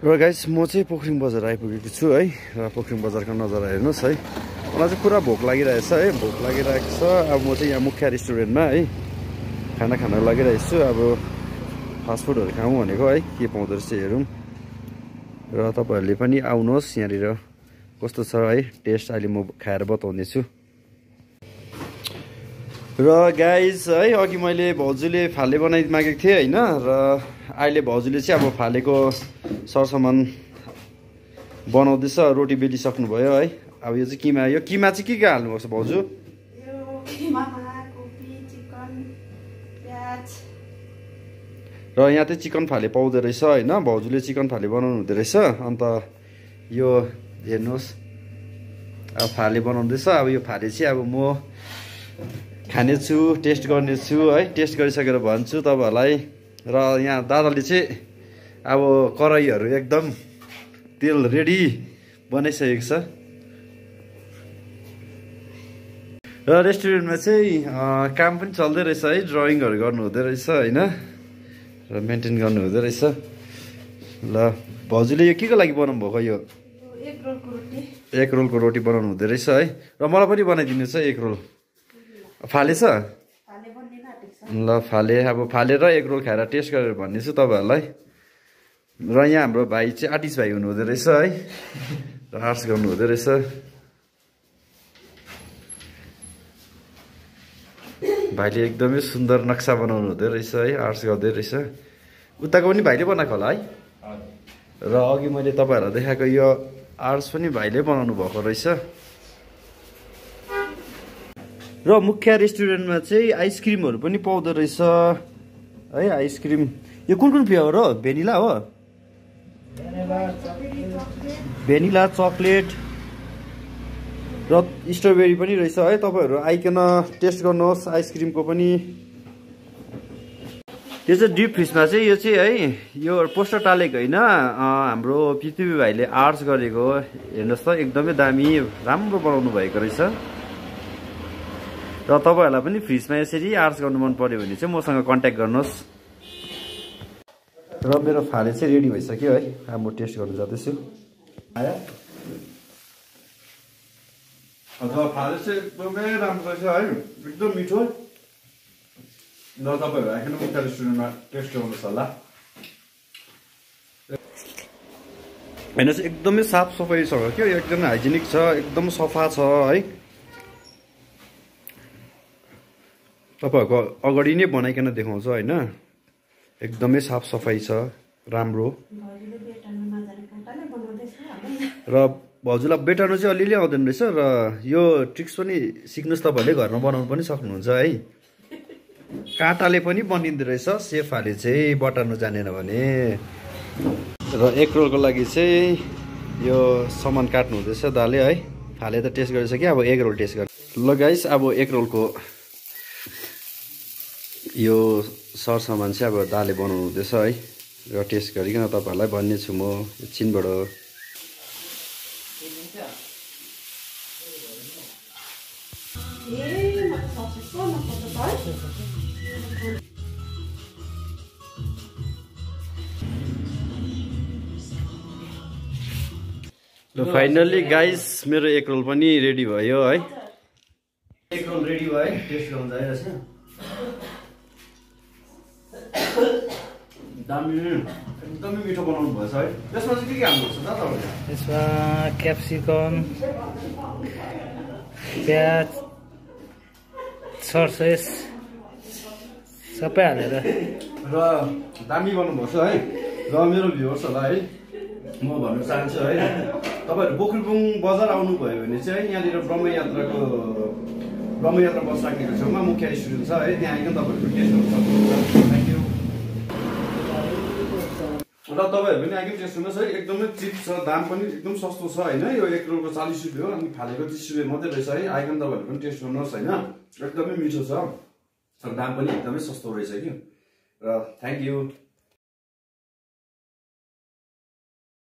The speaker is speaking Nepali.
र गाइस म चाहिँ पोखरिङ बजार आइपुगेको छु है र पोखरिङ बजारको नजारा हेर्नुहोस् है मलाई चाहिँ पुरा भोक लागिरहेछ है भोक लागिरहेको छ अब म चाहिँ यहाँ मुख्य रेस्टुरेन्टमा है खाना खान लागिरहेको छु अब फास्ट फुडहरू खाऊँ भनेको है के पाउँदो रहेछ हेरौँ र तपाईहरुले पनि आउनुहोस् यहाँनिर कस्तो छ है टेस्ट अहिले म खाएर बताउने छु र गाइस है अघि मैले भाउजूले फाले बनाइ मागेको थिएँ हैन र अहिले भाउजूले चाहिँ अब फालेको सरसामान बनाउँदैछ रोटी बेलिसक्नु भयो है अब यो चाहिँ किमा चाहिँ के हाल्नु भएको छ भाउजू यो किमामा कोपी चिकन प्याज र यहाँ चाहिँ चिकन फाले पाउँदो रहेछ हैन भाउजूले चिकन फाले बनाउनु हुँदै रहेछ अन्त यो हेर्नुहोस् अब फाले बनाउँदैछ अब यो फाले चाहिँ अब म खानेछु टेस्ट गर्नेछु है टेस्ट गरिसकेर भन्छु तपाईहरुलाई र यहाँ दादाले चाहिँ अब कराईहरु एकदम तेल रेडी बनाइसकेको छ र रेस्टुरेन्टमा चाहिँ काम पनि चल्दै रहेछ है ड्रइङहरु गर्नु हुँदै रहेछ हैन र मेन्टेन गर्नु हुँदै रहेछ ल भाउजूले यो केको लागि बनाउनु भएको यो एग रोलको रोटी बनाउनु हुँदै रहेछ है र मलाई पनि बनाइदिनु छ एग रोल फाले छ ल फाले अब फाले र एग रोल खाएर टेस्ट गरेर भन्नेछु तपाईहरुलाई र यहाँ हाम्रो भाइ चाहिँ आर्टिस्ट भाइ हुनु हुँदै रहेछ है र आर्ट्स गर्नु हुँदै रहेछ भाइले एकदमै सुन्दर नक्सा बनाउनु हुँदै रहेछ है आर्ट्स गर्दै रहेछ उताको पनि भाइले बनाएको होला है र अघि मैले तपाईहरुलाई देखाएको यो आर्ट्स पनि भाइले बनाउनु भएको रहेछ र मुख्य रेस्टुरेन्टमा चाहिँ आइसक्रिमहरु पनि पाउँदो रहेछ है आइसक्रिम यो कुन फ्लेभर हो भेनिला हो भेनिला चकलेट र स्ट्रबेरी पनि रहेछ है तपाईहरु आइकन टेस्ट गर्नुहोस् आइसक्रिमको पनि यो चाहिँ डिप फ्रिजमा चाहिँ यो चाहिँ है यो पोस्टर टालेको हैन हाम्रो पृथ्वी भाइले आर्ट्स गरेको हेर्नुहोस् त एकदमै दामी राम्रो बनाउनु भएको रहेछ र तपाईहरुलाई पनि फ्रिजमा यसरी आर्ट्स गर्नु मन पर्यो भने चाहिँ मसँग कन्ट्याक्ट गर्नुहोस् र मेरो फाले चाहिँ रेडी भइसक्यो है अब म टेस्ट गर्न जाँदैछु आयो फाले चाहिँ एकदमै राम्रो रहेछ है एकदम मिठो र तपाईहरु आइकन मुख्य रेस्टुरेन्टमा टेस्ट गर्नुहोस् होला हेर्नुहोस् एकदमै साफ सफाई छ के एकदमै हाइजेनिक छ एकदम सफा छ है तपाईहरुको अगाडि नै बनाइकन देखाउँछ हैन एकदमै साफ सफाई छ राम्रो र भाउजूलाई बेटार्नु चाहिँ अलिअलि आउँदैन रहेछ र यो ट्रिक्स पनि सिक्नुस् तपाईहरुले घरमा बनाउनु पनि सक्नुहुन्छ है काँटाले पनि बनिँदो रहेछ सेफाले चाहिँ बटार्नु जानेन भने र एग रोलको लागि चाहिँ यो सामान काट्नु हुँदैछ दाले है फाले त टेस्ट गरिसक्यो अब एग रोल टेस्ट गर ल गाइस अब एग रोलको यो सरसामान चाहिँ अब दाले बनाउनु हुँदैछ है र टेस्ट गरिकन तपाईहरुलाई भन्ने छु म एकछिनबाट र फाइनल्ली गाइस मेरो एग रोल पनि रेडी भयो है एग रोल रेडी भयो है टेस्ट गर्न जाइरहेछ दामी एकदमै मिठो बनाउनु भएछ है त्यसमा चाहिँ के हाल्नु पर्छ त तपाईले त्यसमा क्याप्सिकम प्याज सर्सेस सबै हालेर र दामी बनाउनु पर्छ है र मेरो भ्युअर्सहरुलाई है म भन्न चाहन्छु है तपाईहरु पोखरिबुङ बजार आउनु भयो भने चाहिँ यहाँनिर ब्रह्मयात्रा बस राख्नेको छेउमा मुख्य रेस्टुरेन्ट छ है त्यहाँ आइकन तपाईहरु टेस्ट गर्न सक्नुहुन्छ थ्यांक यू र तपाईहरु पनि आइकन टेस्ट गर्नुहोस् है एकदमै चिप छ दाम पनि एकदम सस्तो छ हैन यो एक रोलको 40 रुपैयाँ हो अनि फालेको 30 रुपैयाँ मात्रै रहेछ है आइकन तपाईहरु पनि टेस्ट गर्नुहोस् हैन एकदमै मिठो छ र दाम पनि एकदमै सस्तो रहेछ कि र थ्यांक यू